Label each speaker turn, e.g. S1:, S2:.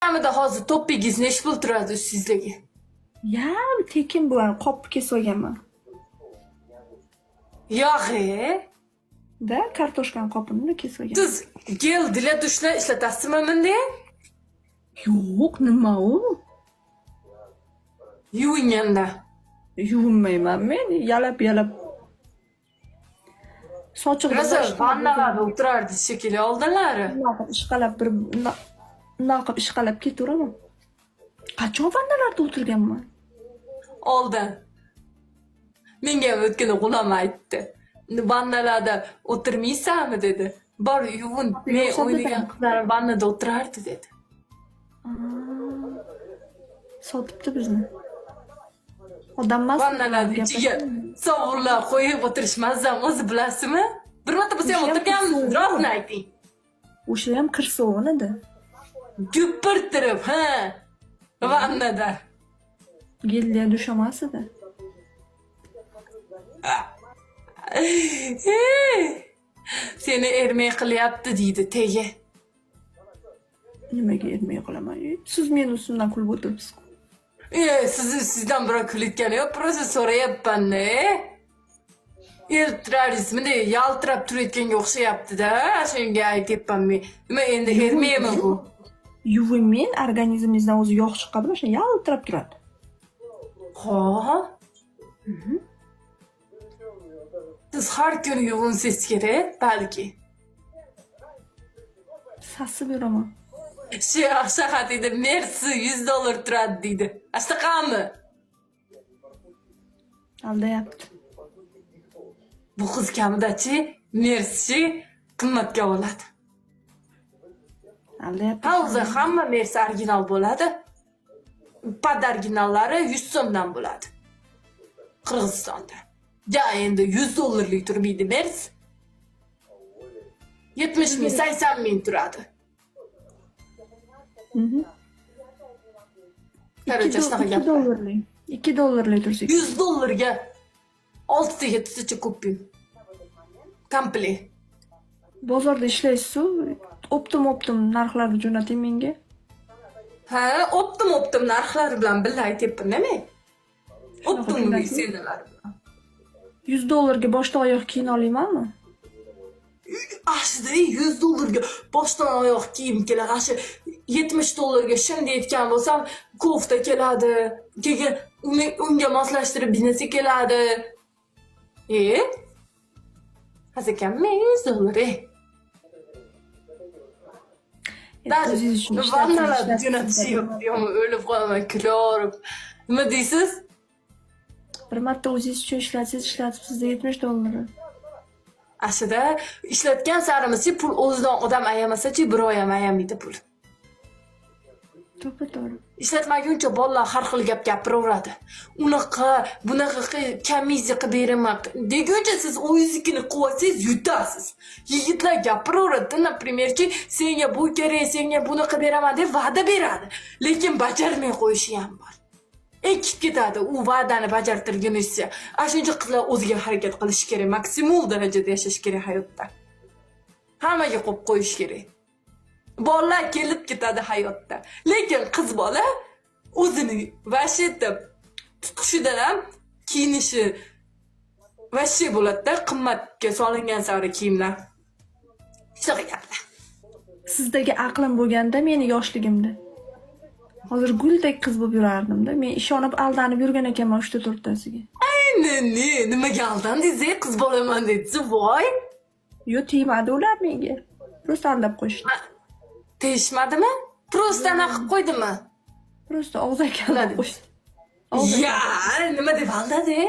S1: Kamida hozir to'pingiz nechi pul turadi ustingizga?
S2: Ya, tekin bu qopni kesib olganman.
S1: Yo'q.
S2: Da, kartoshkani qopini kesib olganman.
S1: Siz gel dilatushlar ishlatasizmi bunda?
S2: Yo'q, nima u?
S1: Yuvinganda.
S2: Yuvinmayman men, yalab. Sochiq
S1: Rosa vannalarda o'tirardi shekilli oldinlari.
S2: ishqalab ketaveraman. Qachon vannalarda o'tirganman?
S1: Oldin. Menga o'tgan g'ulam aytdi. Vannalarda o'tirmaysanmi dedi. Bor yuvin, men o'ynagan qizlar vannada o'tirardi dedi.
S2: Sotibdi bizni. Odam emas.
S1: Vannalarda ichiga sovurlar qo'yib o'tirishmazdan o'zi bilasizmi? Bir marta biz ham o'tirganmiz, rostni ayting.
S2: O'sha ham kirsovun edi.
S1: Gupirtirib, ha. Vannada.
S2: Geldiya dushamas edi.
S1: Seni ermay qilyapti deydi tegi.
S2: Nimaga ermay qilaman? Siz meni ustimdan kulib o'tiribsiz.
S1: Sizdan birov kulayotgani yo'q, просто so'rayapman-da. Iltrarismida yaltirab turayotganga o'xshayapti-da. Shunga aytyapman men. Nima endi ermaymi bu?
S2: Yuvimin organizmingizdan o'zi yog' chiqadi, o'sha yaltirab turadi.
S1: Ha? Siz har kuni yuvinsiz kerak, balki.
S2: Sasib yuraman.
S1: Shahar dedi, merci $100 turadi deydi. Ashtaqami?
S2: Aldayapti.
S1: Bu qiz kamidachi, merci qimmatga oladi.
S2: Aldayapti.
S1: Hozir hamma merci original bo'ladi. Podarginallari 100 so'mdan bo'ladi. Qirg'izistonda. Ja endi $100lik turmaydi merci. 70 ming, 80 ming turadi. Qaracha shunaqa gap.
S2: $2 tursa.
S1: $100ga 6-7 kupim. Komplet.
S2: Bozorda ishlaysiz-ku, optim narxlarni jo'nating menga.
S1: Ha, optim narxlari bilan birga aytyapman men. Optim senalar bilan.
S2: $100 boshdan oyoq kiyim olaymanmi?
S1: Aslida $100 boshdan oyoq kiyim keladi. Ashi $70 shunday aytgan bo'lsam, kofta keladi. Keyin unga moslashtirib biznesi keladi. Hazakam $100. Vannalar jo'natish yo'q, o'lib qolaman kulib. Nima deysiz?
S2: Bir marta o'zingiz uchun ishlatibsiz $70.
S1: Aslida ishlatgan sarimizchi pul o'zidan odam ayamasa-chi, birov ham ayamaydi pul.
S2: To'g'ri.
S1: Ishlatmaguncha bolalar har xil gap gapiraveradi. Unaqa, bunaqa komissiya qilib beraman deguncha siz o'zingiznikini qilsangiz yutasiz. Yigitlar gapiraveradi, напримерchi, senga bu kerak, senga buni qilib beraman deb va'da beradi, lekin bajarmay qo'yishi ham bor. Ekib ketadi u va'dani bajartirguncha. Shuncha qizlar o'ziga harakat qilish kerak, maksimal darajada yashash kerak hayotda. Hammaga qo'yib qo'yish kerak. Bolalar kelib ketadi hayotda. Lekin qiz bola o'zini vashitib tutqishidan ham kiyinishi vashi bo'ladi-da, qimmatga solingan sari kiyimlar. Shunaqa gaplar.
S2: Sizdagi aqlim bo'lganda meni yoshligimda. Hozir guldek qiz bo'lib yurardim-da. Men ishonib aldanib yurgan ekanman 3-4tasiga.
S1: Nimaga aldandingiz? Qiz bo'laman dedingiz, voy.
S2: Yo, tegmadi ular menga. Prosta aldab qo'yishdi.
S1: Tegishmadimi? Prosta nima qilib qo'ydimi?
S2: Prosta og'zaki aldab qo'yishdi.
S1: Ya, nima deb aldadi?